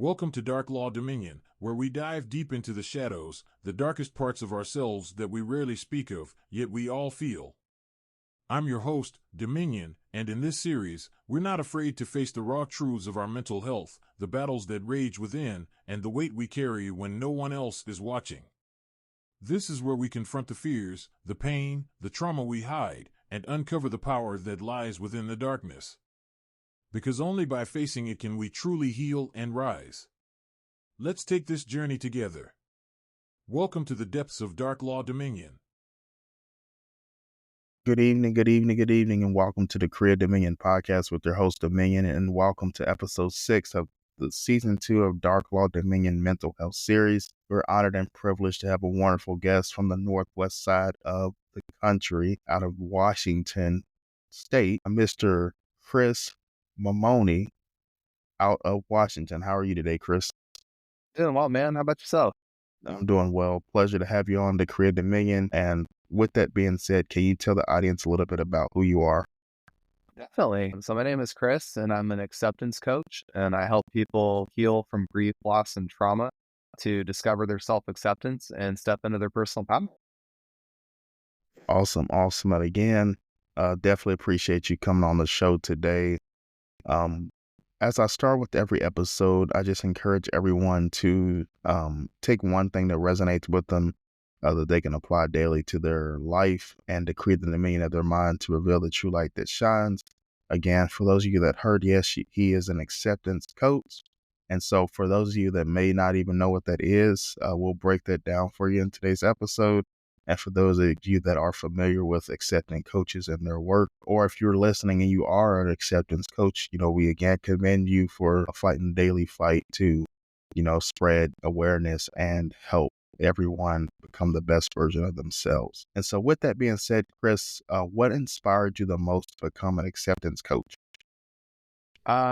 Welcome to Darklaw Dominion, where we dive deep into the shadows, the darkest parts of ourselves that we rarely speak of, yet we all feel. I'm your host, Dominion, and in this series, we're not afraid to face the raw truths of our mental health, the battles that rage within, and the weight we carry when no one else is watching. This is where we confront the fears, the pain, the trauma we hide, and uncover the power that lies within the darkness. Because only by facing it can we truly heal and rise. Let's take this journey together. Welcome to the depths of Darklaw Dominion. Good evening, and welcome to the Career Dominion podcast with your host Dominion, and welcome to episode 6 of the season 2 of Darklaw Dominion Mental Health Series. We're honored and privileged to have a wonderful guest from the northwest side of the country, out of Washington State, Mr. Chris Mamone out of Washington. How are you today, Chris? Doing well, man. How about yourself? I'm doing well. Pleasure to have you on the Career Dominion. And with that being said, can you tell the audience a little bit about who you are? Definitely. So my name is Chris, and I'm an acceptance coach, and I help people heal from grief, loss, and trauma to discover their self-acceptance and step into their personal power. Awesome. And again, definitely appreciate you coming on the show today. As I start with every episode, I just encourage everyone to take one thing that resonates with them that they can apply daily to their life and to create the dominion of their mind to reveal the true light that shines. Again, for those of you that heard, yes, he is an acceptance coach. And so for those of you that may not even know what that is, we'll break that down for you in today's episode. And for those of you that are familiar with accepting coaches and their work, or if you're listening and you are an acceptance coach, we again commend you for fighting the daily fight to, spread awareness and help everyone become the best version of themselves. And so with that being said, Chris, what inspired you the most to become an acceptance coach?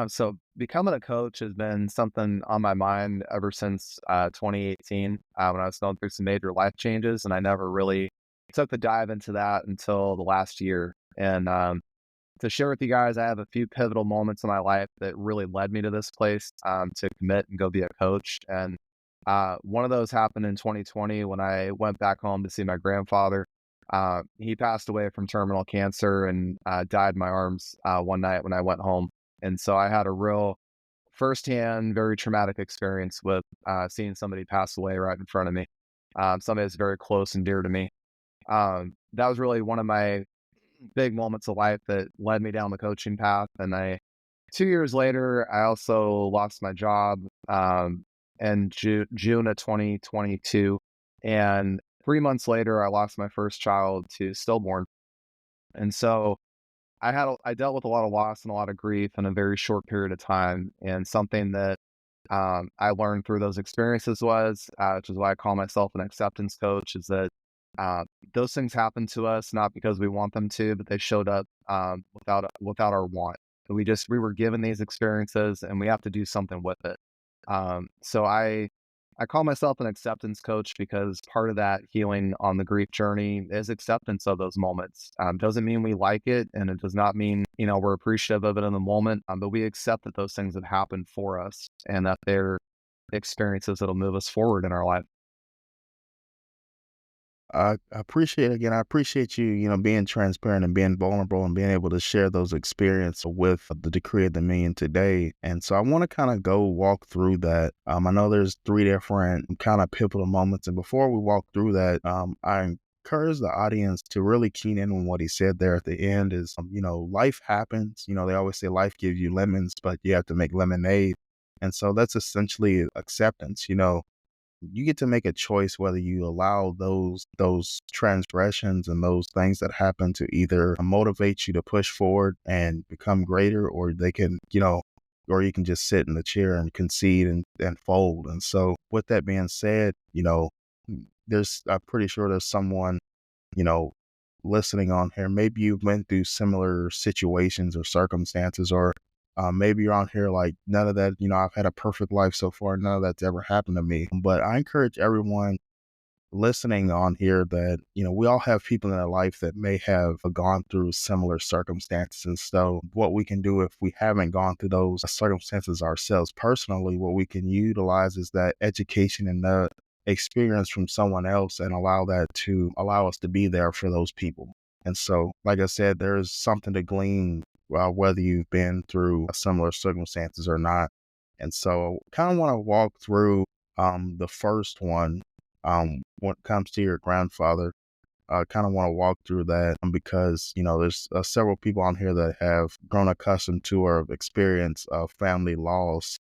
So becoming a coach has been something on my mind ever since 2018 when I was going through some major life changes, and I never really took the dive into that until the last year. And to share with you guys, I have a few pivotal moments in my life that really led me to this place to commit and go be a coach. And one of those happened in 2020 when I went back home to see my grandfather. He passed away from terminal cancer and died in my arms one night when I went home. And so I had a real firsthand, very traumatic experience with seeing somebody pass away right in front of me. Somebody that's very close and dear to me. That was really one of my big moments of life that led me down the coaching path. And 2 years later, I also lost my job in June of 2022. And 3 months later, I lost my first child to stillborn. And so I dealt with a lot of loss and a lot of grief in a very short period of time. And something that I learned through those experiences was, which is why I call myself an acceptance coach, is that those things happen to us not because we want them to, but they showed up without our want. We were given these experiences, and we have to do something with it. So I call myself an acceptance coach because part of that healing on the grief journey is acceptance of those moments. Doesn't mean we like it, and it does not mean, we're appreciative of it in the moment, but we accept that those things have happened for us and that they're experiences that'll move us forward in our life. I appreciate you, being transparent and being vulnerable and being able to share those experiences with the Decree of Dominion today. And so I want to kind of go walk through that. I know there's 3 different kind of pivotal moments. And before we walk through that, I encourage the audience to really keen in on what he said there at the end is, life happens. They always say life gives you lemons, but you have to make lemonade. And so that's essentially acceptance. You get to make a choice whether you allow those transgressions and those things that happen to either motivate you to push forward and become greater, or they can, or you can just sit in the chair and concede and fold. And so with that being said, I'm pretty sure there's someone, listening on here. Maybe you've went through similar situations or circumstances, or maybe you're on here like, none of that, I've had a perfect life so far. None of that's ever happened to me. But I encourage everyone listening on here that, we all have people in our life that may have gone through similar circumstances. And so what we can do if we haven't gone through those circumstances ourselves personally, what we can utilize is that education and the experience from someone else and allow us to be there for those people. And so, like I said, there's something to glean whether you've been through similar circumstances or not. And so kind of want to walk through the first one when it comes to your grandfather. I kind of want to walk through that because, there's several people on here that have grown accustomed to or have experienced family loss.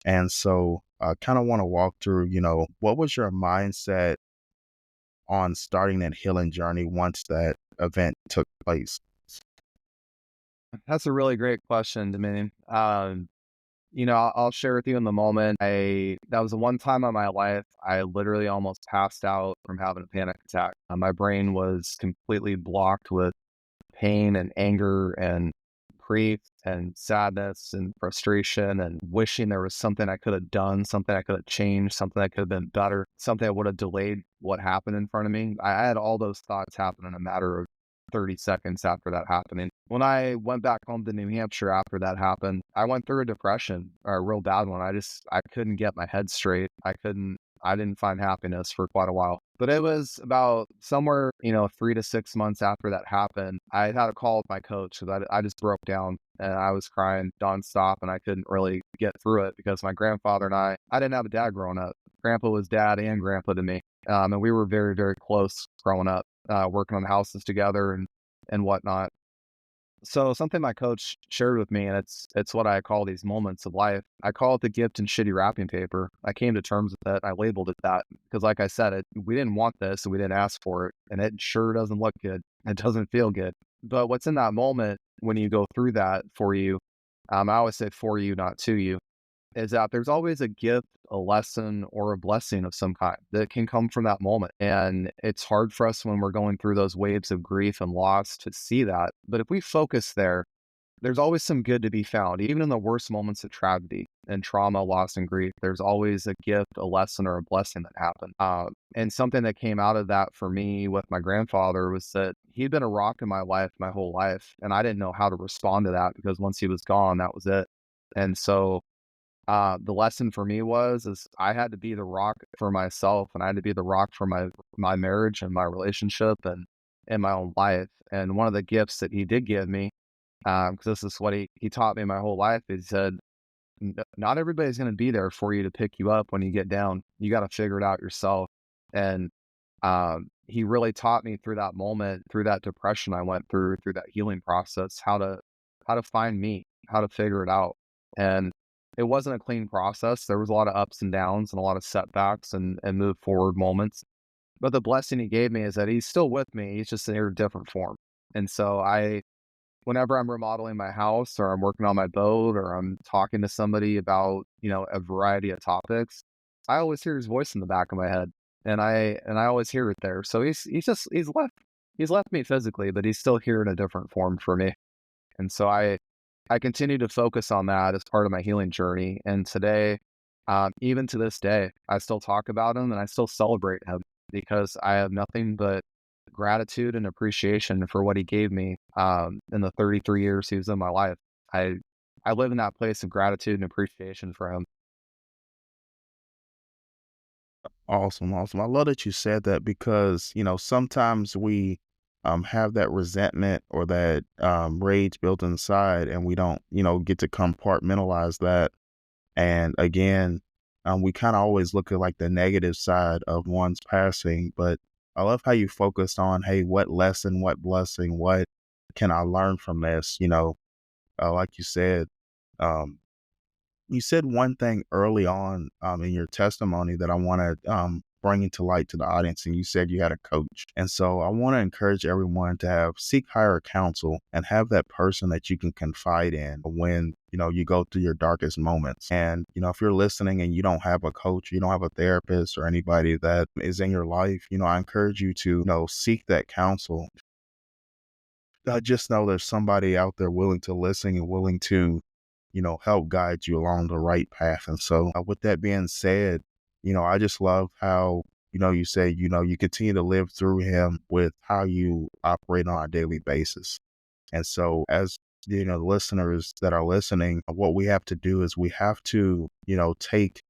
And so I kind of want to walk through, what was your mindset on starting that healing journey once that event took place? That's a really great question, Dominion. I'll share with you in the moment. That was the one time in my life I literally almost passed out from having a panic attack. My brain was completely blocked with pain and anger and grief and sadness and frustration and wishing there was something I could have done, something I could have changed, something that could have been better, something that would have delayed what happened in front of me. I had all those thoughts happen in a matter of 30 seconds after that happening. When I went back home to New Hampshire after that happened, I went through a depression, a real bad one. I couldn't get my head straight. I didn't find happiness for quite a while. But it was about somewhere, 3 to 6 months after that happened, I had a call with my coach because I just broke down and I was crying nonstop and I couldn't really get through it because my grandfather and I didn't have a dad growing up. Grandpa was dad and grandpa to me. And we were very, very close growing up, working on houses together and whatnot. So something my coach shared with me, and it's what I call these moments of life. I call it the gift in shitty wrapping paper. I came to terms with it. I labeled it that because, like I said, we didn't want this and we didn't ask for it, and it sure doesn't look good. It doesn't feel good. But what's in that moment when you go through that for you, I always say for you, not to you, is that there's always a gift, a lesson, or a blessing of some kind that can come from that moment. And it's hard for us when we're going through those waves of grief and loss to see that. But if we focus there, there's always some good to be found. Even in the worst moments of tragedy and trauma, loss, and grief, there's always a gift, a lesson, or a blessing that happened. And something that came out of that for me with my grandfather was that he'd been a rock in my life my whole life. And I didn't know how to respond to that because once he was gone, that was it. And so the lesson for me is I had to be the rock for myself, and I had to be the rock for my marriage and my relationship and in my own life. And one of the gifts that he did give me, because this is what he taught me my whole life, he said, Not everybody's going to be there for you to pick you up when you get down. You got to figure it out yourself." And he really taught me through that moment, through that depression I went through that healing process, how to find me, how to figure it out. And it wasn't a clean process. There was a lot of ups and downs and a lot of setbacks and move forward moments. But the blessing he gave me is that he's still with me. He's just in a different form. And so whenever I'm remodeling my house or I'm working on my boat or I'm talking to somebody about, a variety of topics, I always hear his voice in the back of my head. And I always hear it there. So he's left me physically, but he's still here in a different form for me. And so I continue to focus on that as part of my healing journey. And today, even to this day, I still talk about him and I still celebrate him because I have nothing but gratitude and appreciation for what he gave me in the 33 years he was in my life. I live in that place of gratitude and appreciation for him. Awesome, awesome. I love that you said that because, sometimes we have that resentment or that rage built inside and we don't, get to compartmentalize that. And again, we kind of always look at like the negative side of one's passing, but I love how you focused on, hey, what lesson, what blessing, what can I learn from this? Like you said one thing early on in your testimony that I want to bring into light to the audience, and you said you had a coach. And so I want to encourage everyone to seek higher counsel and have that person that you can confide in when, you go through your darkest moments. And, if you're listening and you don't have a coach, you don't have a therapist or anybody that is in your life, I encourage you to, seek that counsel. Just know there's somebody out there willing to listen and willing to help guide you along the right path. And so with that being said, I just love how you say, you continue to live through him with how you operate on a daily basis. And so as the listeners that are listening, what we have to do is we have to, take,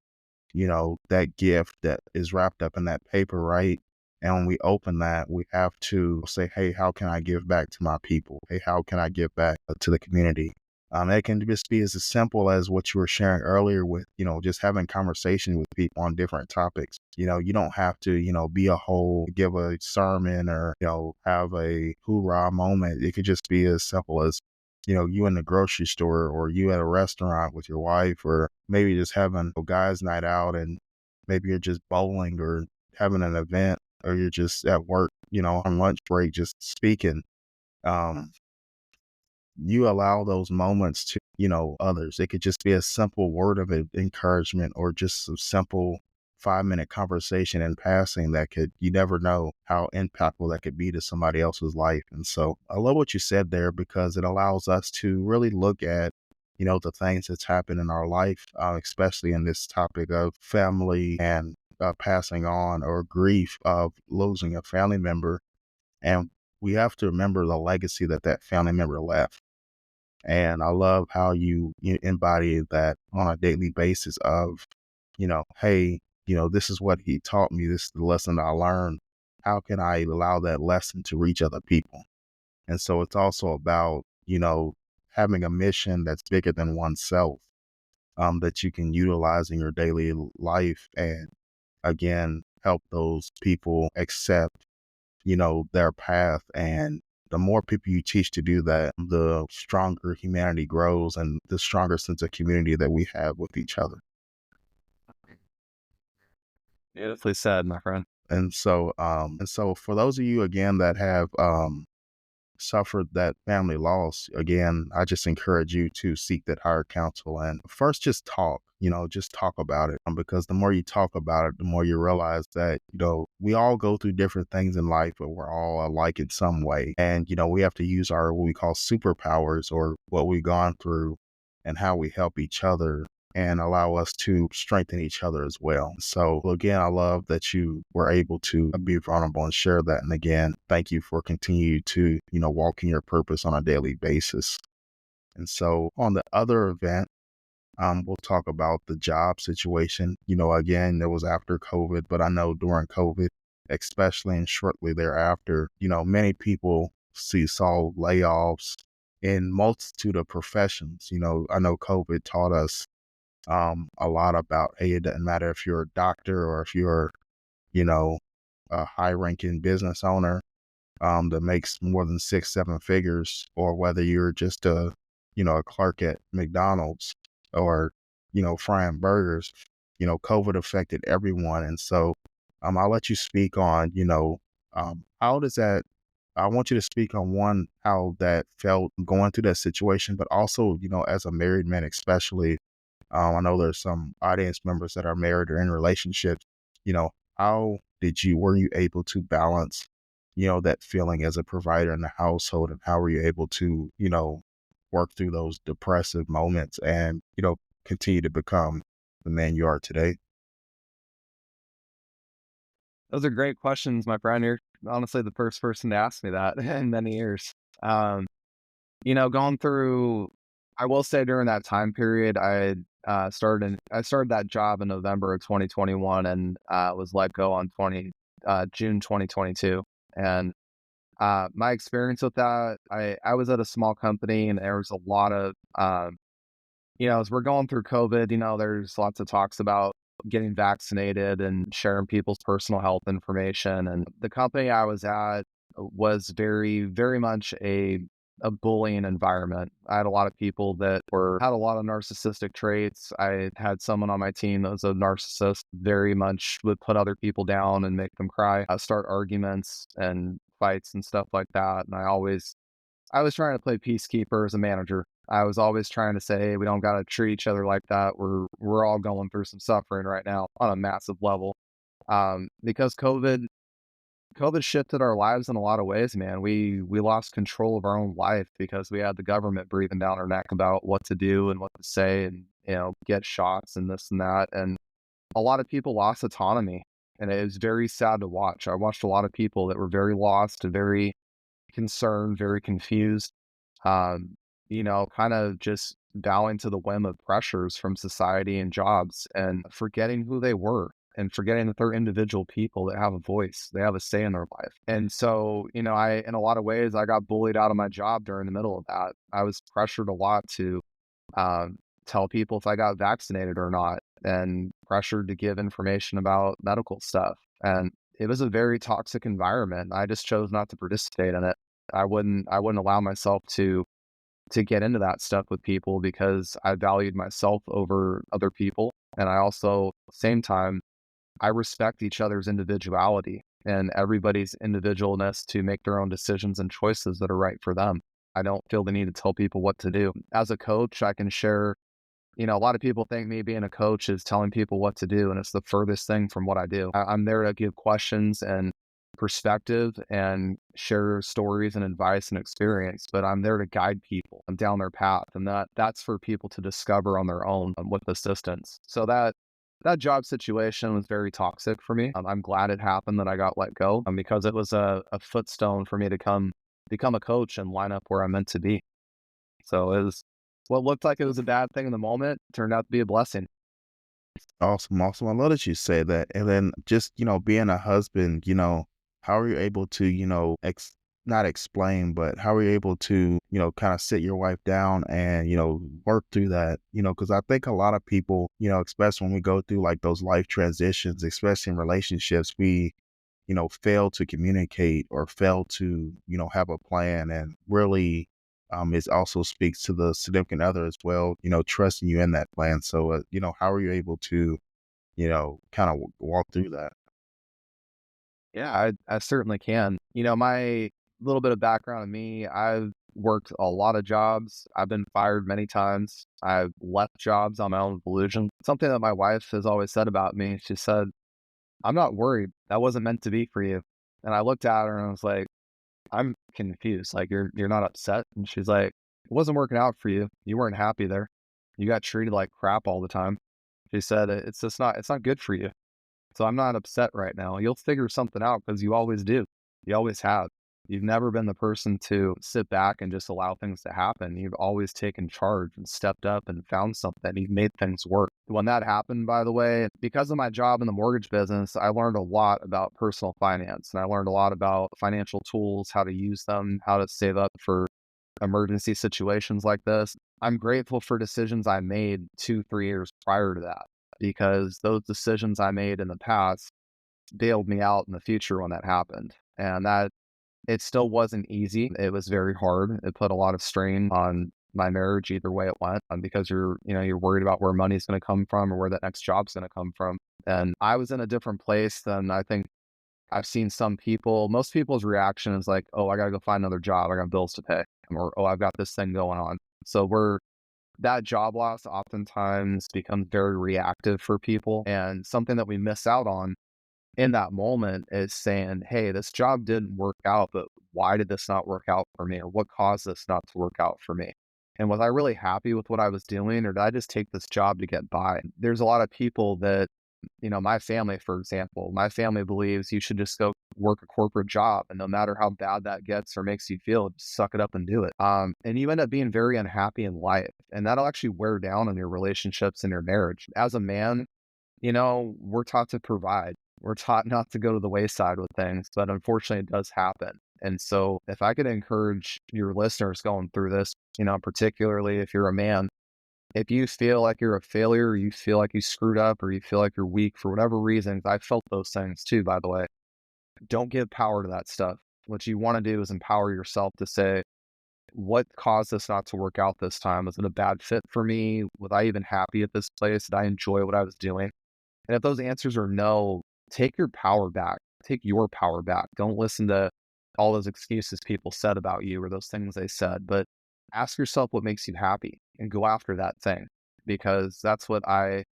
that gift that is wrapped up in that paper, right? And when we open that, we have to say, hey, how can I give back to my people? Hey, how can I give back to the community? It can just be as simple as what you were sharing earlier with, just having conversation with people on different topics. You don't have to, be a whole, give a sermon or, have a hoorah moment. It could just be as simple as, you in the grocery store or you at a restaurant with your wife, or maybe just having a guys' night out, and maybe you're just bowling or having an event, or you're just at work, on lunch break, just speaking. Um, you allow those moments to, others. It could just be a simple word of encouragement, or just a simple 5-minute conversation in passing that you never know how impactful that could be to somebody else's life. And so I love what you said there, because it allows us to really look at, the things that's happened in our life, especially in this topic of family and passing on, or grief of losing a family member. And we have to remember the legacy that family member left. And I love how you embody that on a daily basis of, hey, this is what he taught me. This is the lesson I learned. How can I allow that lesson to reach other people? And so it's also about, having a mission that's bigger than oneself, that you can utilize in your daily life, and again, help those people accept, their path. And the more people you teach to do that, the stronger humanity grows, and the stronger sense of community that we have with each other. Beautifully said, my friend. And so for those of you again that have suffered that family loss, again, I just encourage you to seek that higher counsel, and first just talk, just talk about it. Because the more you talk about it, the more you realize that, we all go through different things in life, but we're all alike in some way. And, we have to use our, what we call superpowers, or what we've gone through, and how we help each other, and allow us to strengthen each other as well. So again, I love that you were able to be vulnerable and share that. And again, thank you for continuing to, walk in your purpose on a daily basis. And so on the other event, we'll talk about the job situation. Again, it was after COVID, but I know during COVID, especially and shortly thereafter, many people saw layoffs in multitude of professions. I know COVID taught us a lot about, hey, it doesn't matter if you're a doctor, or if you're, you know, a high ranking business owner that makes more than 6-7 figures, or whether you're just a clerk at McDonald's, or, frying burgers. COVID affected everyone. And so I'll let you speak on, how does that, I want you to speak on, one, how that felt going through that situation, but also, as a married man, especially, I know there's some audience members that are married or in relationships. How were you able to balance, that feeling as a provider in the household, and how were you able to, work through those depressive moments, and, continue to become the man you are today? Those are great questions, my friend. You're honestly the first person to ask me that in many years. Um, going through, I will say during that time period, I started that job in November of 2021, and was let go on June 2022. And my experience with that, I was at a small company, and there was a lot of, as we're going through COVID, there's lots of talks about getting vaccinated and sharing people's personal health information. And the company I was at was very, very much a bullying environment. I had a lot of people that had a lot of narcissistic traits. I had someone on my team that was a narcissist, very much would put other people down and make them cry, start arguments and fights and stuff like that. And I was trying to play peacekeeper as a manager. I was always trying to say, hey, we don't got to treat each other like that. We're all going through some suffering right now on a massive level. Because COVID shifted our lives in a lot of ways, man. We lost control of our own life because we had the government breathing down our neck about what to do and what to say, and, get shots and this and that. And a lot of people lost autonomy. And it was very sad to watch. I watched a lot of people that were very lost and very concerned, very confused, um, kind of just bowing to the whim of pressures from society and jobs and forgetting who they were and forgetting that they're individual people that have a voice, they have a say in their life. And so, in a lot of ways, I got bullied out of my job during the middle of that. I was pressured a lot to um, tell people if I got vaccinated or not, and pressured to give information about medical stuff. And it was a very toxic environment. I just chose not to participate in it. I wouldn't allow myself to get into that stuff with people because I valued myself over other people. And I also, at the same time, I respect each other's individuality and everybody's individualness to make their own decisions and choices that are right for them. I don't feel the need to tell people what to do. As a coach, I can share, a lot of people think me being a coach is telling people what to do, and it's the furthest thing from what I do. I'm there to give questions and perspective and share stories and advice and experience, but I'm there to guide people down their path, and that's for people to discover on their own with assistance. So that job situation was very toxic for me. I'm glad it happened that I got let go because it was a footstone for me to become a coach and line up where I'm meant to be. So it was what looked like it was a bad thing in the moment turned out to be a blessing. Awesome, awesome. I love that you say that. And then just, being a husband, how are you able to, not explain, but how are you able to, kind of sit your wife down and, work through that, because I think a lot of people, especially when we go through like those life transitions, especially in relationships, we, fail to communicate or fail to, have a plan, and really, it also speaks to the significant other as well, trusting you in that plan. So, how are you able to, kind of walk through that? Yeah, I certainly can. My little bit of background on me, I've worked a lot of jobs. I've been fired many times. I've left jobs on my own volition. Something that my wife has always said about me, she said, "I'm not worried. That wasn't meant to be for you." And I looked at her and I was like, "I'm confused. Like you're not upset?" And she's like, "It wasn't working out for you. You weren't happy there. You got treated like crap all the time." She said, it's not good for you. So I'm not upset right now. You'll figure something out because you always do. You always have. You've never been the person to sit back and just allow things to happen. You've always taken charge and stepped up and found something. You've made things work. When that happened, by the way, because of my job in the mortgage business, I learned a lot about personal finance, and I learned a lot about financial tools, how to use them, how to save up for emergency situations like this. I'm grateful for decisions I made 2-3 years prior to that, because those decisions I made in the past bailed me out in the future when that happened. And that it still wasn't easy. It was very hard. It put a lot of strain on my marriage either way it went, because you're worried about where money's going to come from or where that next job's going to come from. And I was in a different place than I think I've seen some people. Most people's reaction is like, "Oh, I got to go find another job. I got bills to pay," or "Oh, I've got this thing going on." So that job loss oftentimes becomes very reactive for people. And something that we miss out on in that moment is saying, "Hey, this job didn't work out, but why did this not work out for me? Or what caused this not to work out for me? And was I really happy with what I was doing, or did I just take this job to get by?" There's a lot of people that, my family, for example, my family believes you should just go work a corporate job, and no matter how bad that gets or makes you feel, just suck it up and do it. And you end up being very unhappy in life, and that'll actually wear down on your relationships and your marriage. As a man, we're taught to provide. We're taught not to go to the wayside with things, but unfortunately it does happen. And so if I could encourage your listeners going through this, particularly if you're a man, if you feel like you're a failure, or you feel like you screwed up, or you feel like you're weak for whatever reasons, I felt those things too, by the way, don't give power to that stuff. What you want to do is empower yourself to say, what caused this not to work out this time? Was it a bad fit for me? Was I even happy at this place? Did I enjoy what I was doing? And if those answers are no, take your power back. Take your power back. Don't listen to all those excuses people said about you or those things they said, but ask yourself what makes you happy and go after that thing, because that's what I,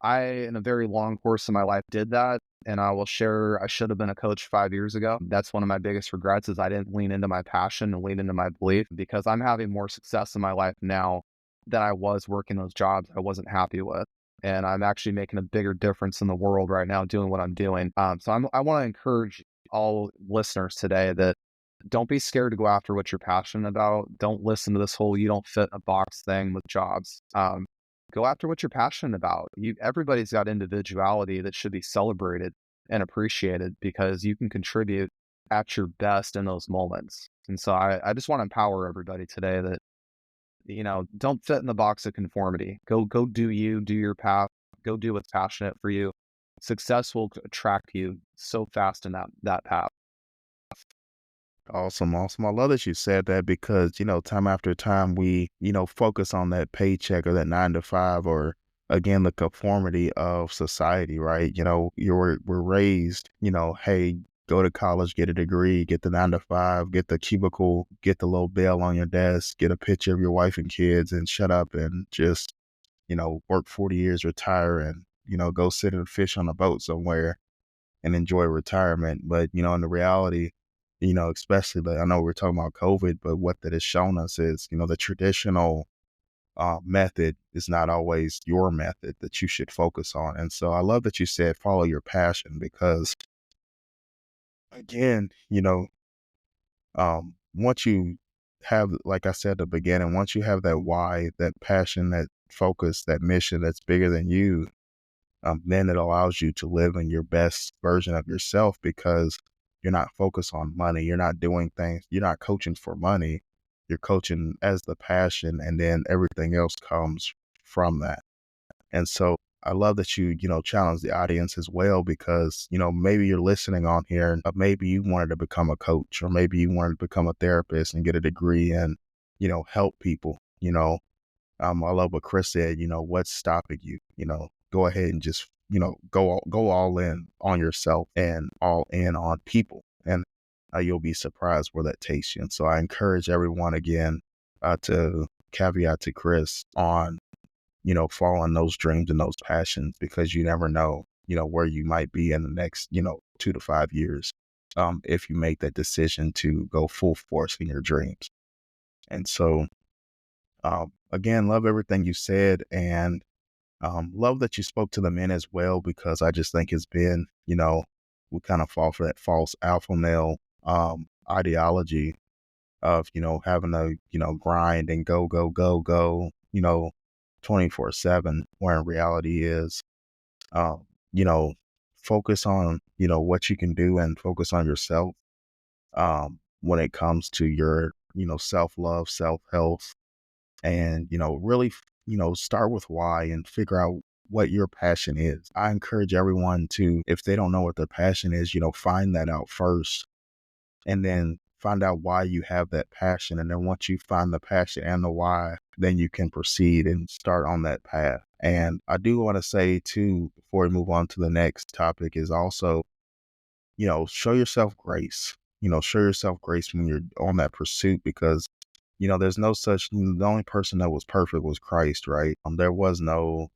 in a very long course of my life, did that. And I will share, I should have been a coach 5 years ago. That's one of my biggest regrets, is I didn't lean into my passion and lean into my belief, because I'm having more success in my life now than I was working those jobs I wasn't happy with. and I'm actually making a bigger difference in the world right now doing what I'm doing. I want to encourage all listeners today that don't be scared to go after what you're passionate about. Don't listen to this whole you don't fit a box thing with jobs. Go after what you're passionate about. Everybody's got individuality that should be celebrated and appreciated because you can contribute at your best in those moments. And so I just want to empower everybody today that, don't fit in the box of conformity. Go do you, do your path, go do what's passionate for you. Success will attract you so fast in that path. Awesome, awesome. I love that you said that because, time after time we, focus on that paycheck or that 9 to 5 or again, the conformity of society, right? We're raised, hey, go to college, get a degree, get the 9 to 5, get the cubicle, get the little bell on your desk, get a picture of your wife and kids and shut up and just, work 40 years, retire and, go sit and fish on a boat somewhere and enjoy retirement. But, in the reality, especially I know we're talking about COVID, but what that has shown us is, the traditional method is not always your method that you should focus on. And so I love that you said follow your passion because, again, once you have, like I said at the beginning, once you have that why, that passion, that focus, that mission that's bigger than you, then it allows you to live in your best version of yourself because you're not focused on money. You're not doing things. You're not coaching for money. You're coaching as the passion, and then everything else comes from that. And so I love that you, challenge the audience as well because, maybe you're listening on here and maybe you wanted to become a coach or maybe you wanted to become a therapist and get a degree and, help people. I love what Chris said, what's stopping you, go ahead and just, go all in on yourself and all in on people. And you'll be surprised where that takes you. And so I encourage everyone again to caveat to Chris on, following those dreams and those passions because you never know, where you might be in the next, 2 to 5 years if you make that decision to go full force in your dreams. And so, again, love everything you said and love that you spoke to the men as well because I just think it's been, we kind of fall for that false alpha male ideology of, having to, grind and go, 24/7, where in reality is, you know, focus on, what you can do and focus on yourself when it comes to your, self-love, self-health, and, really, start with why and figure out what your passion is. I encourage everyone to, if they don't know what their passion is, find that out first and then find out why you have that passion. And then once you find the passion and the why, then you can proceed and start on that path. And I do want to say too, before we move on to the next topic is also, show yourself grace, show yourself grace when you're on that pursuit because there's no such, the only person that was perfect was Christ, right? There's not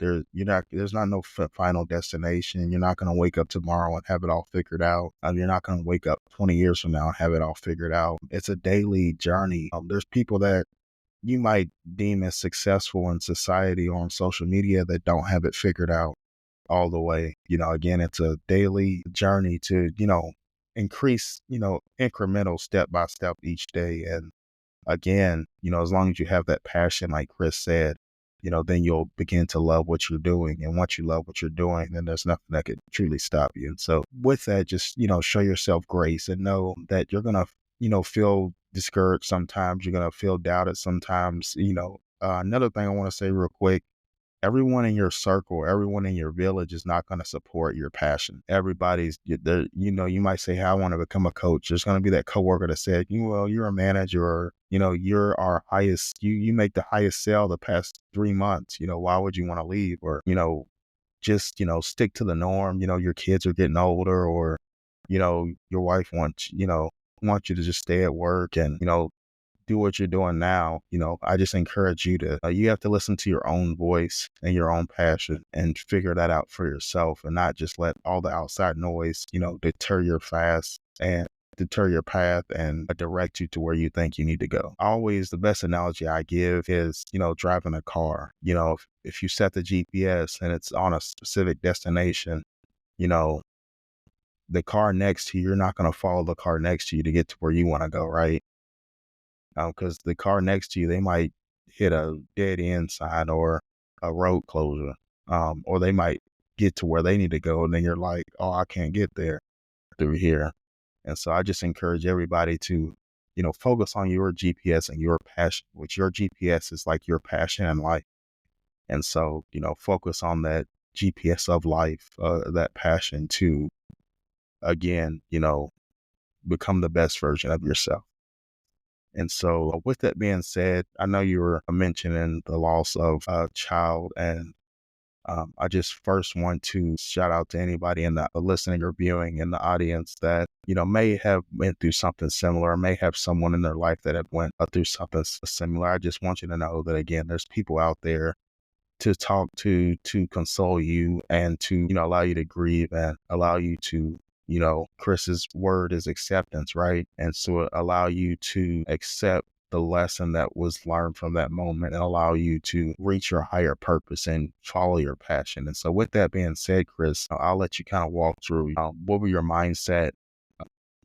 no final destination. You're not going to wake up tomorrow and have it all figured out. You're not going to wake up 20 years from now and have it all figured out. It's a daily journey. There's people that you might deem as successful in society or on social media that don't have it figured out all the way. Again, it's a daily journey to, increase, incremental step by step each day. And again, as long as you have that passion, like Chris said, then you'll begin to love what you're doing. And once you love what you're doing, then there's nothing that could truly stop you. And so with that, just, show yourself grace and know that you're going to, feel discouraged sometimes. You're going to feel doubted sometimes. Another thing I want to say real quick, everyone in your circle, everyone in your village is not going to support your passion. Everybody's there. You might say, hey, I want to become a coach. There's going to be that coworker that said, well, you're a manager or, you're our highest, you make the highest sale the past 3 months. Why would you want to leave? Or, just, stick to the norm. Your kids are getting older or, your wife wants you to just stay at work and, do what you're doing now. I just encourage you to, you have to listen to your own voice and your own passion and figure that out for yourself and not just let all the outside noise, deter your fast. And deter your path and direct you to where you think you need to go. Always the best analogy I give is, driving a car. If you set the GPS and it's on a specific destination, you know, the car next to you, you're not going to follow the car next to you to get to where you want to go, right? Because the car next to you, they might hit a dead end sign or a road closure, or they might get to where they need to go, and then you're like, oh, I can't get there through here. And so I just encourage everybody to, focus on your GPS and your passion, which your GPS is like your passion in life. And so, focus on that GPS of life, that passion to, again, become the best version of yourself. And so with that being said, I know you were mentioning the loss of a child, and I just first want to shout out to anybody in the listening or viewing in the audience that, may have went through something similar, may have someone in their life that have went through something similar. I just want you to know that, again, there's people out there to talk to console you, and to, allow you to grieve, and allow you to, Chris's word is acceptance, right? And so allow you to accept the lesson that was learned from that moment, and allow you to reach your higher purpose and follow your passion. And so with that being said, Chris, I'll let you kind of walk through what were your mindset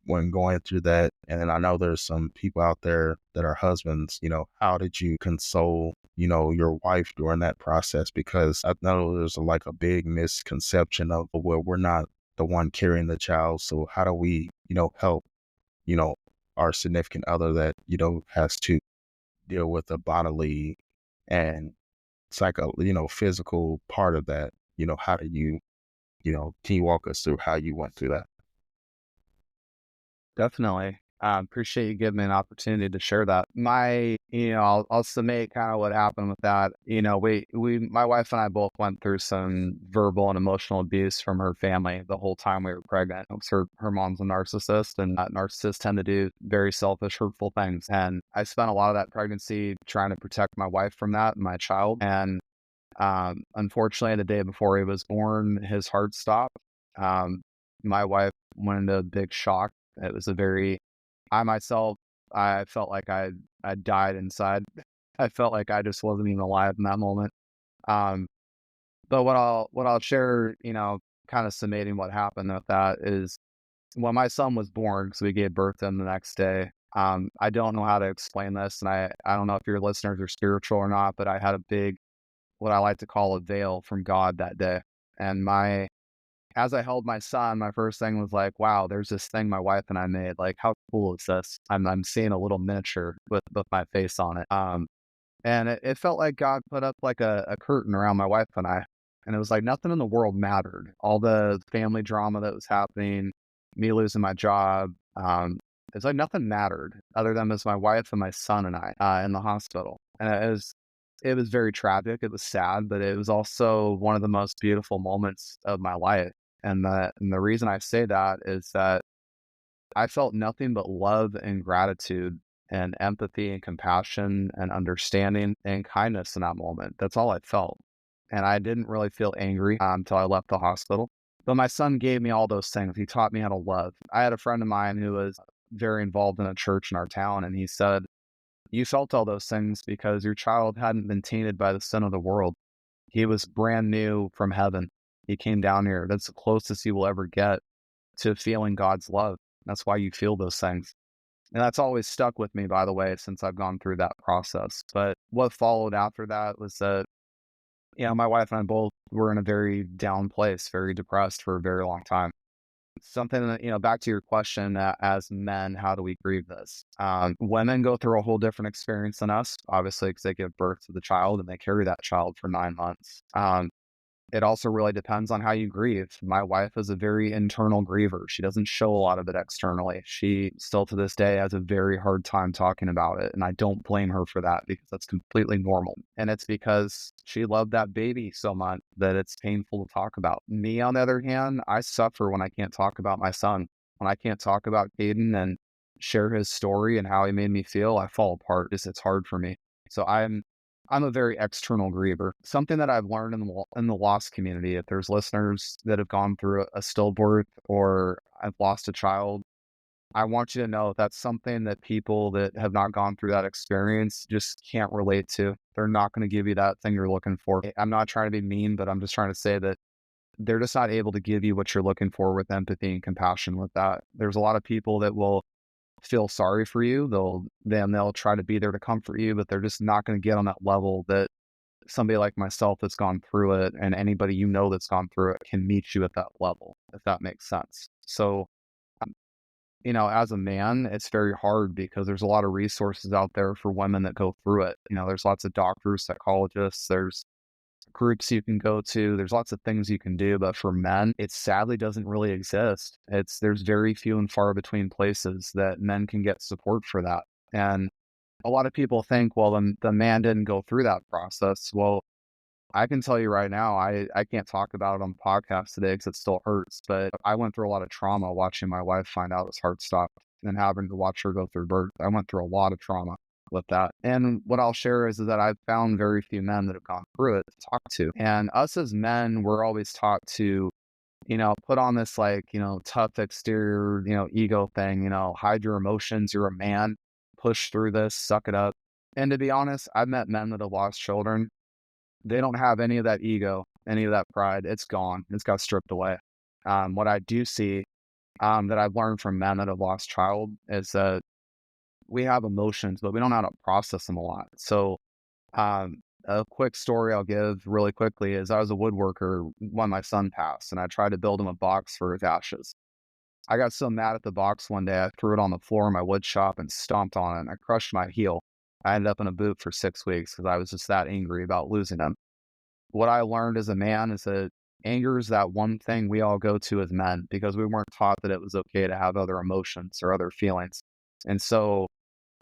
when going through that. And then I know there's some people out there that are husbands, how did you console, your wife during that process? Because I know there's like a big misconception of, well, we're not the one carrying the child. So how do we, help, our significant other that, has to deal with the bodily and physical part of that? How do you, can you walk us through how you went through that? Definitely. Appreciate you giving me an opportunity to share that. I'll summate kind of what happened with that. My wife and I both went through some verbal and emotional abuse from her family the whole time we were pregnant. Her mom's a narcissist, and narcissists tend to do very selfish, hurtful things. And I spent a lot of that pregnancy trying to protect my wife from that and my child. And unfortunately, the day before he was born, his heart stopped. My wife went into a big shock. It was I felt like I died inside. I felt like I just wasn't even alive in that moment. But what I'll share, kind of summating what happened with that is, when my son was born, because we gave birth to him the next day. I don't know how to explain this, and I don't know if your listeners are spiritual or not, but I had a big, what I like to call a veil from God that day. And as I held my son, my first thing was like, wow, there's this thing my wife and I made. Like, how cool is this? I'm seeing a little miniature with my face on it. And it felt like God put up like a curtain around my wife and I. And it was like nothing in the world mattered. All the family drama that was happening, me losing my job, it's like nothing mattered other than my wife and my son and I in the hospital. And it was very tragic. It was sad, but it was also one of the most beautiful moments of my life. And the reason I say that is that I felt nothing but love and gratitude and empathy and compassion and understanding and kindness in that moment. That's all I felt. And I didn't really feel angry until I left the hospital. But my son gave me all those things. He taught me how to love. I had a friend of mine who was very involved in a church in our town, and he said, you felt all those things because your child hadn't been tainted by the sin of the world. He was brand new from heaven. He came down here. That's the closest you will ever get to feeling God's love. That's why you feel those things. And that's always stuck with me, by the way, since I've gone through that process. But what followed after that was that, my wife and I both were in a very down place, very depressed for a very long time. Something that, back to your question, as men, how do we grieve this? Women go through a whole different experience than us, obviously, because they give birth to the child and they carry that child for 9 months. It also really depends on how you grieve. My wife is a very internal griever. She doesn't show a lot of it externally. She still to this day has a very hard time talking about it. And I don't blame her for that, because that's completely normal. And it's because she loved that baby so much that it's painful to talk about. Me, on the other hand, I suffer when I can't talk about my son. When I can't talk about Caden and share his story and how he made me feel, I fall apart. It's hard for me. So I'm a very external griever. Something that I've learned in the loss community, if there's listeners that have gone through a stillbirth or I've lost a child, I want you to know that's something that people that have not gone through that experience just can't relate to. They're not going to give you that thing you're looking for. I'm not trying to be mean, but I'm just trying to say that they're just not able to give you what you're looking for with empathy and compassion with that. There's a lot of people that will feel sorry for you. They'll try to be there to comfort you, but they're just not going to get on that level that somebody like myself that's gone through it and anybody that's gone through it can meet you at that level, if that makes sense. So, um, as a man, it's very hard because there's a lot of resources out there for women that go through it. There's lots of doctors, psychologists, there's groups you can go to, there's lots of things you can do, but for men, it sadly doesn't really exist. There's very few and far between places that men can get support for that. And a lot of people think, well, the man didn't go through that process. Well, I can tell you right now, I can't talk about it on the podcast today because it still hurts, but I went through a lot of trauma watching my wife find out his heart stopped and having to watch her go through birth. I went through a lot of trauma with that. And what I'll share is that I've found very few men that have gone through it to talk to. And us as men, we're always taught to, put on this tough exterior, ego thing, hide your emotions. You're a man, push through this, suck it up. And to be honest, I've met men that have lost children. They don't have any of that ego, any of that pride. It's gone. It's got stripped away. What I do see that I've learned from men that have lost child is that we have emotions, but we don't know how to process them a lot. So a quick story I'll give really quickly is I was a woodworker when my son passed, and I tried to build him a box for his ashes. I got so mad at the box one day, I threw it on the floor in my wood shop and stomped on it, and I crushed my heel. I ended up in a boot for 6 weeks because I was just that angry about losing him. What I learned as a man is that anger is that one thing we all go to as men because we weren't taught that it was okay to have other emotions or other feelings. And so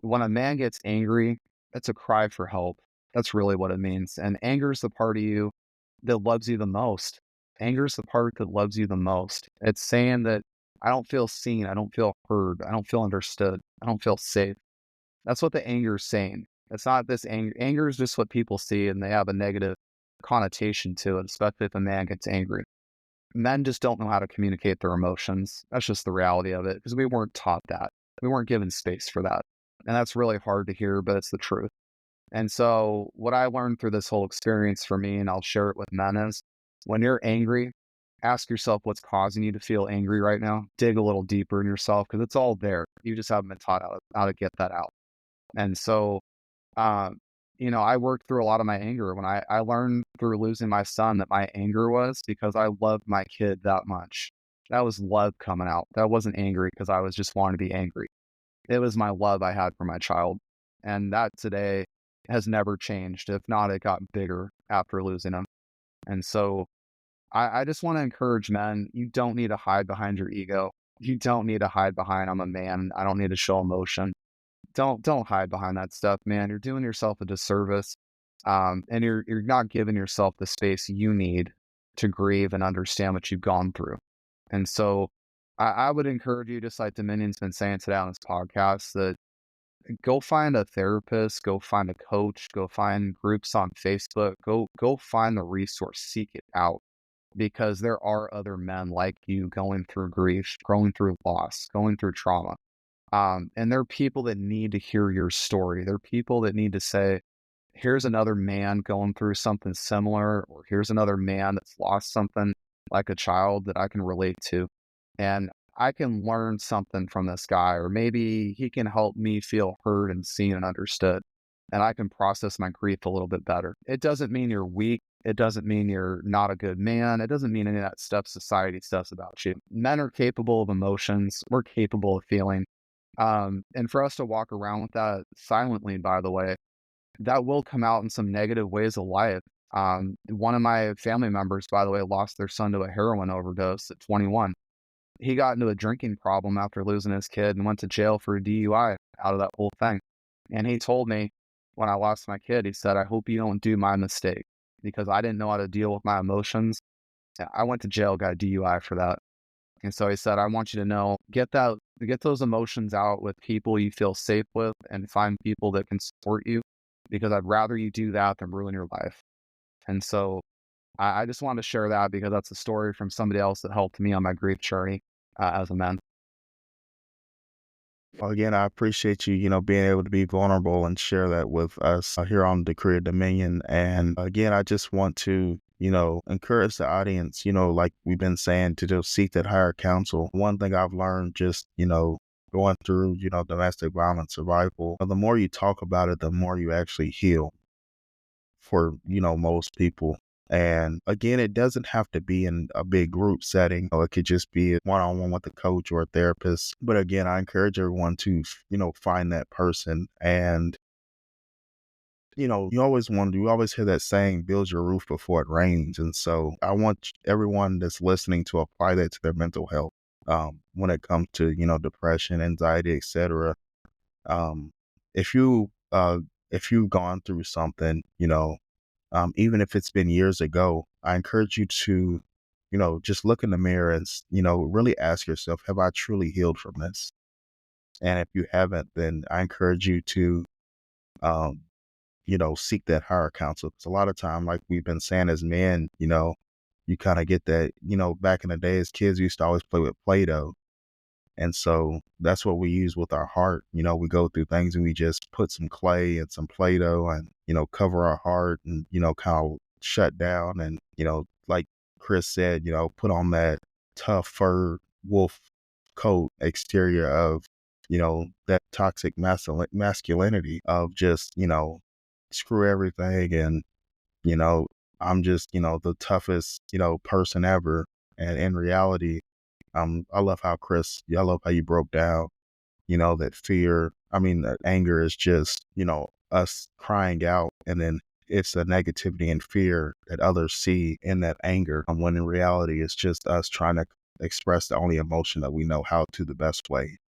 when a man gets angry, it's a cry for help. That's really what it means. And anger is the part of you that loves you the most. Anger is the part that loves you the most. It's saying that I don't feel seen. I don't feel heard. I don't feel understood. I don't feel safe. That's what the anger is saying. It's not this anger. Anger is just what people see and they have a negative connotation to it, especially if a man gets angry. Men just don't know how to communicate their emotions. That's just the reality of it because we weren't taught that. We weren't given space for that. And that's really hard to hear, but it's the truth. And so what I learned through this whole experience for me, and I'll share it with men, is when you're angry, ask yourself what's causing you to feel angry right now. Dig a little deeper in yourself because it's all there. You just haven't been taught how to get that out. And so, I worked through a lot of my anger when I learned through losing my son that my anger was because I loved my kid that much. That was love coming out. That wasn't angry because I was just wanting to be angry. It was my love I had for my child. And that today has never changed. If not, it got bigger after losing him. And so I just want to encourage men, you don't need to hide behind your ego. You don't need to hide behind, I'm a man. I don't need to show emotion. Don't hide behind that stuff, man. You're doing yourself a disservice. And you're not giving yourself the space you need to grieve and understand what you've gone through. And so I would encourage you, just like Dominion's been saying today on this podcast, that go find a therapist, go find a coach, go find groups on Facebook, go find the resource, seek it out because there are other men like you going through grief, going through loss, going through trauma. And there are people that need to hear your story. There are people that need to say, here's another man going through something similar, or here's another man that's lost something like a child that I can relate to. And I can learn something from this guy, or maybe he can help me feel heard and seen and understood. And I can process my grief a little bit better. It doesn't mean you're weak. It doesn't mean you're not a good man. It doesn't mean any of that stuff society says about you. Men are capable of emotions. We're capable of feeling. And for us to walk around with that silently, by the way, that will come out in some negative ways of life. One of my family members, by the way, lost their son to a heroin overdose at 21. He got into a drinking problem after losing his kid and went to jail for a DUI out of that whole thing. And he told me when I lost my kid, he said, I hope you don't do my mistake because I didn't know how to deal with my emotions. I went to jail, got a DUI for that. And so he said, I want you to know, get those emotions out with people you feel safe with and find people that can support you because I'd rather you do that than ruin your life. And so I just wanted to share that because that's a story from somebody else that helped me on my grief journey as a man. Again, I appreciate you, being able to be vulnerable and share that with us here on Decree of Dominion. And again, I just want to, encourage the audience, like we've been saying, to just seek that higher counsel. One thing I've learned just, going through, domestic violence survival, the more you talk about it, the more you actually heal for, most people. And again, it doesn't have to be in a big group setting. It could just be one-on-one with a coach or a therapist. But again, I encourage everyone to, find that person. And, you always hear that saying, build your roof before it rains. And so I want everyone that's listening to apply that to their mental health when it comes to, depression, anxiety, etc. Um, if you, if you've gone through something, even if it's been years ago, I encourage you to, just look in the mirror and, really ask yourself, have I truly healed from this? And if you haven't, then I encourage you to, um, seek that higher counsel. Because a lot of time, like we've been saying as men, you kind of get that, back in the day as kids, we used to always play with Play-Doh. And so that's what we use with our heart. We go through things and we just put some clay and some Play-Doh and, cover our heart and, kind of shut down. And, like Chris said, put on that tough fur wolf coat exterior of, that toxic masculinity of just, screw everything. And, you know, I'm just, the toughest, person ever. And in reality, I love how I love how you broke down, that that anger is just, us crying out, and then it's the negativity and fear that others see in that anger. When in reality, it's just us trying to express the only emotion that we know how to the best way.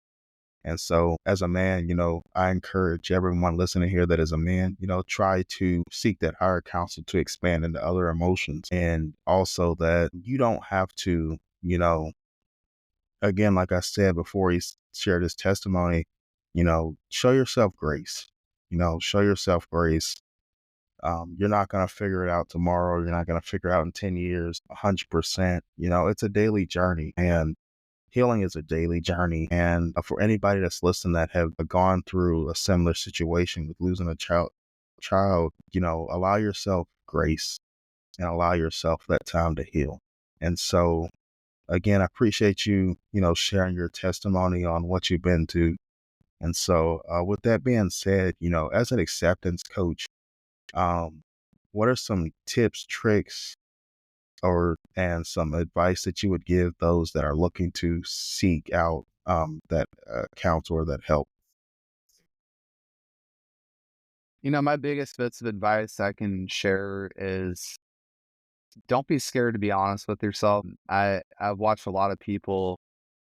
And so as a man, I encourage everyone listening here that as a man, try to seek that higher counsel to expand into other emotions. And also that you don't have to, again, like I said before he shared his testimony, show yourself grace. Show yourself grace. You're not going to figure it out tomorrow. You're not going to figure it out in 10 years, 100%. It's a daily journey, and healing is a daily journey. And for anybody that's listening that have gone through a similar situation with losing a child, allow yourself grace and allow yourself that time to heal. And so, again, I appreciate you, sharing your testimony on what you've been through. And so, with that being said, as an acceptance coach, um, what are some tips, tricks, and some advice that you would give those that are looking to seek out that counsel or that help? My biggest bits of advice I can share is don't be scared to be honest with yourself. I've watched a lot of people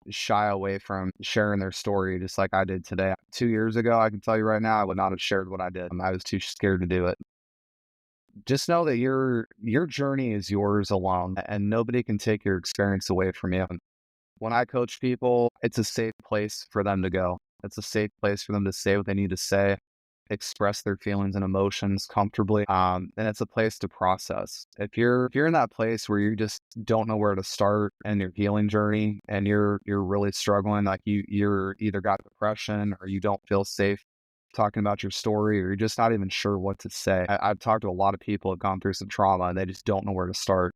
shy away from sharing their story, just like I did today. 2 years ago, I can tell you right now, I would not have shared what I did. I was too scared to do it. Just know that your journey is yours alone, and nobody can take your experience away from you. When I coach people, it's a safe place for them to go. It's a safe place for them to say what they need to say, express their feelings and emotions comfortably. And it's a place to process. If you're in that place where you just don't know where to start in your healing journey, and you're really struggling, like you're either got depression or you don't feel safe talking about your story, or you're just not even sure what to say. I've talked to a lot of people who have gone through some trauma and they just don't know where to start.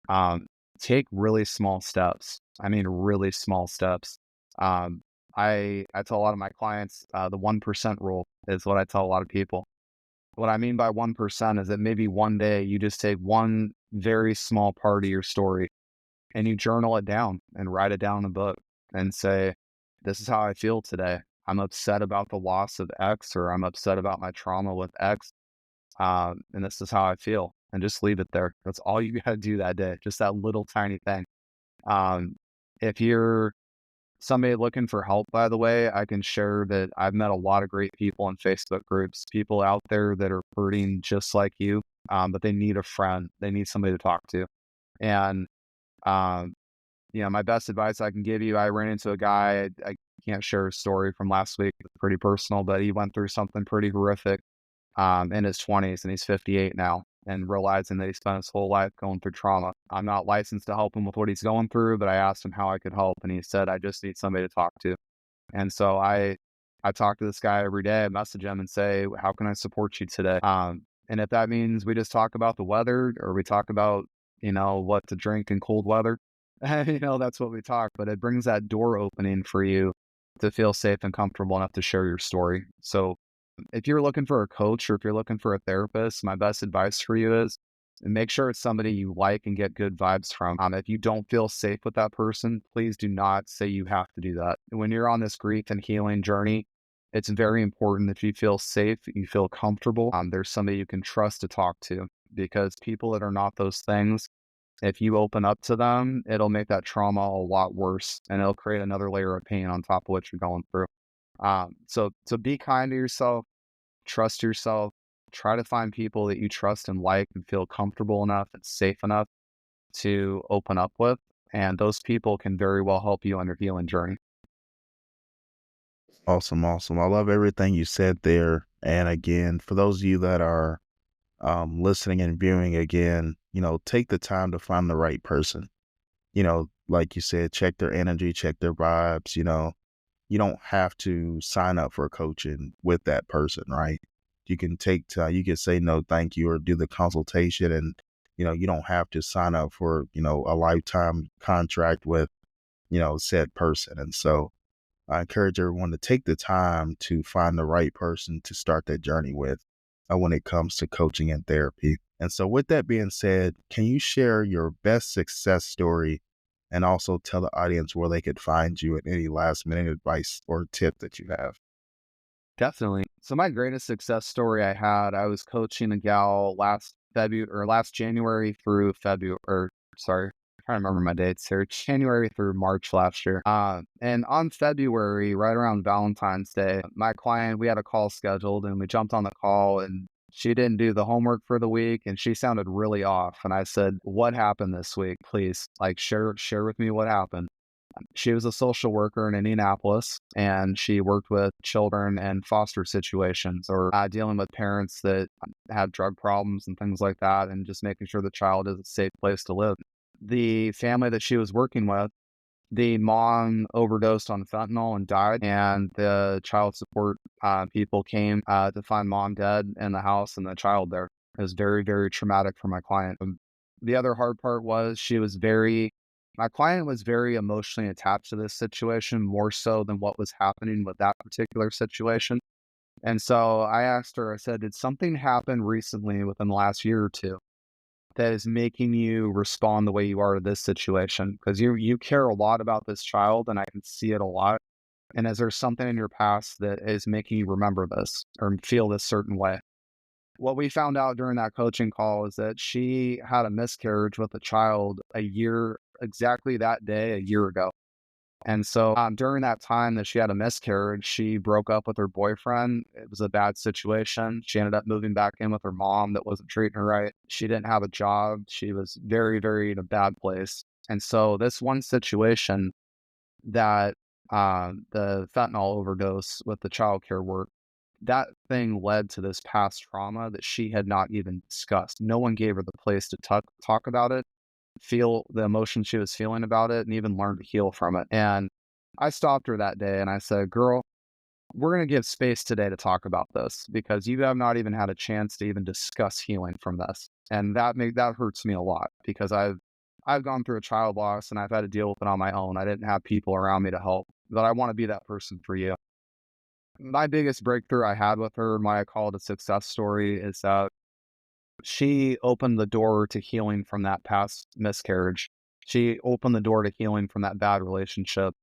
Um, Take really small steps. I mean, really small steps. Um, I tell a lot of my clients, the 1% rule is what I tell a lot of people. What I mean by 1% is that maybe one day you just take one very small part of your story and you journal it down and write it down in a book and say, this is how I feel today. I'm upset about the loss of X, or I'm upset about my trauma with X. And this is how I feel. And just leave it there. That's all you got to do that day. Just that little tiny thing. If you're somebody looking for help, by the way, I can share that I've met a lot of great people in Facebook groups, people out there that are hurting just like you, but they need a friend. They need somebody to talk to. And, um, my best advice I can give you, I ran into a guy, I can't share his story from last week, it's pretty personal, but he went through something pretty horrific in his 20s, and he's 58 now, and realizing that he spent his whole life going through trauma. I'm not licensed to help him with what he's going through, but I asked him how I could help, and he said, I just need somebody to talk to. And so I talk to this guy every day, I message him and say, how can I support you today? And if that means we just talk about the weather or we talk about, what to drink in cold weather, that's what we talk. But it brings that door opening for you to feel safe and comfortable enough to share your story. So if you're looking for a coach or if you're looking for a therapist, my best advice for you is make sure it's somebody you like and get good vibes from. If you don't feel safe with that person, please do not say you have to do that. When you're on this grief and healing journey, it's very important that you feel safe, you feel comfortable. There's somebody you can trust to talk to, because people that are not those things, if you open up to them, it'll make that trauma a lot worse and it'll create another layer of pain on top of what you're going through. So be kind to yourself, trust yourself, try to find people that you trust and like and feel comfortable enough and safe enough to open up with. And those people can very well help you on your healing journey. Awesome, awesome. I love everything you said there. And again, for those of you that are listening and viewing again, take the time to find the right person. Like you said, check their energy, check their vibes. You don't have to sign up for coaching with that person, right? You can take time, you can say no, thank you, or do the consultation. And, you don't have to sign up for, a lifetime contract with, said person. And so I encourage everyone to take the time to find the right person to start that journey with when it comes to coaching and therapy. And so with that being said, can you share your best success story and also tell the audience where they could find you and any last minute advice or tip that you have? Definitely. So my greatest success story I was coaching a gal last January through February, or sorry, I'm trying to remember my dates here, January through March last year. And on February, right around Valentine's Day, my client, we had a call scheduled and we jumped on the call and she didn't do the homework for the week and she sounded really off. And I said, what happened this week? Please, like share with me what happened. She was a social worker in Indianapolis, and she worked with children in foster situations or dealing with parents that had drug problems and things like that, and just making sure the child is a safe place to live. The family that she was working with, the mom overdosed on fentanyl and died, and the child support people came to find mom dead in the house and the child there. It was very, very traumatic for my client. The other hard part was my client was very emotionally attached to this situation, more so than what was happening with that particular situation. And so I asked her, I said, did something happen recently within the last year or two that is making you respond the way you are to this situation? Because you care a lot about this child and I can see it a lot. And is there something in your past that is making you remember this or feel this certain way? What we found out during that coaching call is that she had a miscarriage with a child exactly that day, a year ago. And so during that time that she had a miscarriage, she broke up with her boyfriend. It was a bad situation. She ended up moving back in with her mom that wasn't treating her right. She didn't have a job. She was very, very in a bad place. And so this one situation that the fentanyl overdose with the childcare work, that thing led to this past trauma that she had not even discussed. No one gave her the place to talk about it, feel the emotion she was feeling about it, and even learn to heal from it. And I stopped her that day and I said, girl, we're going to give space today to talk about this because you have not even had a chance to even discuss healing from this. And that hurts me a lot because I've gone through a child loss and I've had to deal with it on my own. I didn't have people around me to help, but I want to be that person for you. My biggest breakthrough I had with her, and why I call it a success story, is that she opened the door to healing from that past miscarriage. She opened the door to healing from that bad relationship.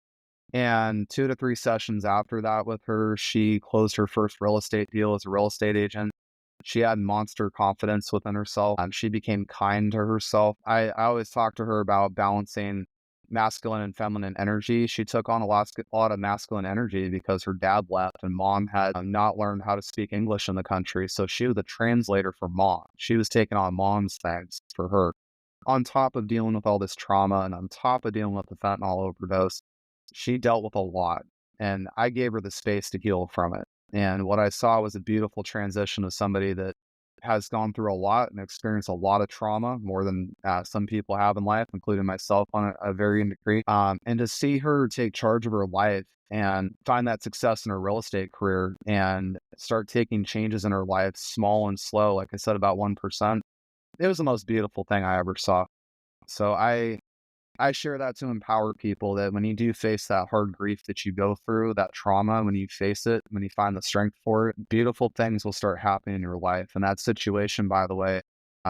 And 2 to 3 sessions after that with her, she closed her first real estate deal as a real estate agent. She had monster confidence within herself. She became kind to herself. I always talk to her about balancing masculine and feminine energy. She took on a lot of masculine energy because her dad left and mom had not learned how to speak English in the country. So she was a translator for mom. She was taking on mom's things for her. On top of dealing with all this trauma and on top of dealing with the fentanyl overdose, she dealt with a lot. And I gave her the space to heal from it. And what I saw was a beautiful transition of somebody that has gone through a lot and experienced a lot of trauma, more than some people have in life, including myself on a varying degree. And to see her take charge of her life and find that success in her real estate career and start taking changes in her life, small and slow, like I said, about 1%, it was the most beautiful thing I ever saw. So I share that to empower people that when you do face that hard grief that you go through, that trauma, when you face it, when you find the strength for it, beautiful things will start happening in your life. And that situation, by the way,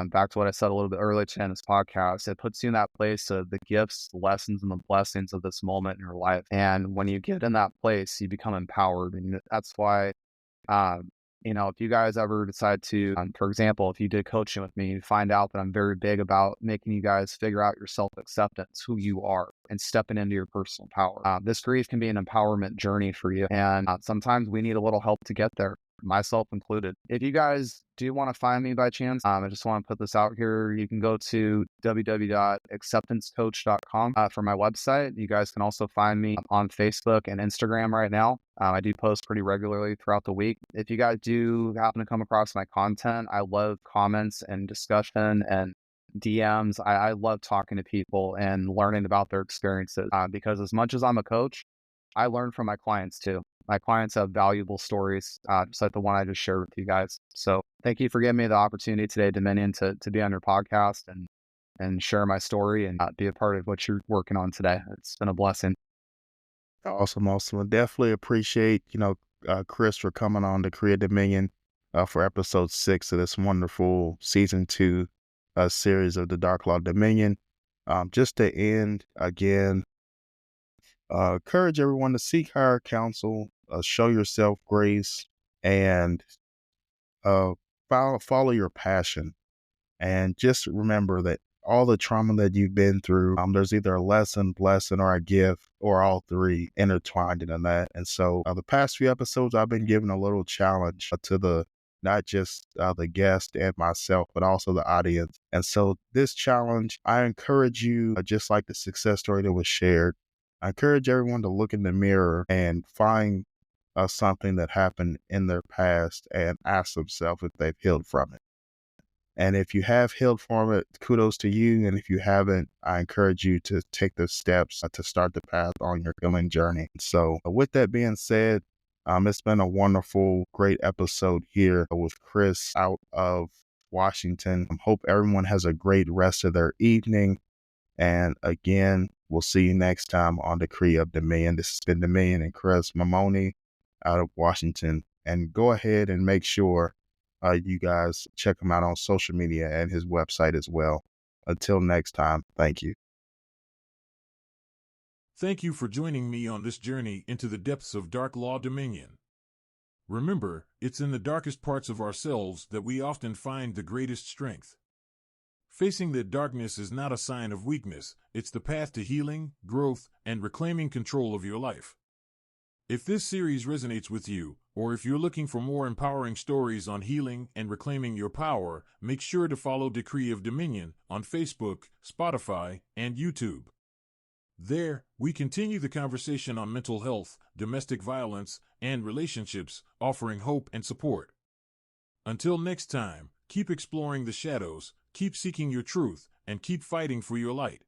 back to what I said a little bit earlier today in this podcast, it puts you in that place of the gifts, the lessons, and the blessings of this moment in your life. And when you get in that place, you become empowered. And that's why, if you guys ever decide to, for example, if you did coaching with me, you find out that I'm very big about making you guys figure out your self-acceptance, who you are, and stepping into your personal power. This grief can be an empowerment journey for you. And sometimes we need a little help to get there, myself included. If you guys do want to find me by chance, I just want to put this out here. You can go to www.acceptancecoach.com for my website. You guys can also find me on Facebook and Instagram right now. I do post pretty regularly throughout the week. If you guys do happen to come across my content, I love comments and discussion and DMs. I love talking to people and learning about their experiences because as much as I'm a coach, I learn from my clients too. My clients have valuable stories, just like the one I just shared with you guys. So thank you for giving me the opportunity today, Dominion, to be on your podcast and share my story and be a part of what you're working on today. It's been a blessing. Awesome. I definitely appreciate, Chris for coming on to Create Dominion for episode 6 of this wonderful season 2 series of the Darklaw Dominion. Just to end again, encourage everyone to seek higher counsel, show yourself grace, and follow your passion. And just remember that all the trauma that you've been through, there's either a lesson, blessing, or a gift, or all three intertwined in that. And so the past few episodes, I've been giving a little challenge to not just the guest and myself, but also the audience. And so this challenge, I encourage you, just like the success story that was shared, I encourage everyone to look in the mirror and find something that happened in their past and ask themselves if they've healed from it. And if you have healed from it, kudos to you. And if you haven't, I encourage you to take the steps to start the path on your healing journey. So with that being said, it's been a wonderful, great episode here with Chris out of Washington. I hope everyone has a great rest of their evening. And again, we'll see you next time on the Create of Dominion. This has been Dominion and Chris Mamone out of Washington. And go ahead and make sure you guys check him out on social media and his website as well. Until next time, thank you. Thank you for joining me on this journey into the depths of Darklaw Dominion. Remember, it's in the darkest parts of ourselves that we often find the greatest strength. Facing the darkness is not a sign of weakness, it's the path to healing, growth, and reclaiming control of your life. If this series resonates with you, or if you're looking for more empowering stories on healing and reclaiming your power, make sure to follow Decree of Dominion on Facebook, Spotify, and YouTube. There, we continue the conversation on mental health, domestic violence, and relationships, offering hope and support. Until next time, keep exploring the shadows, keep seeking your truth, and keep fighting for your light.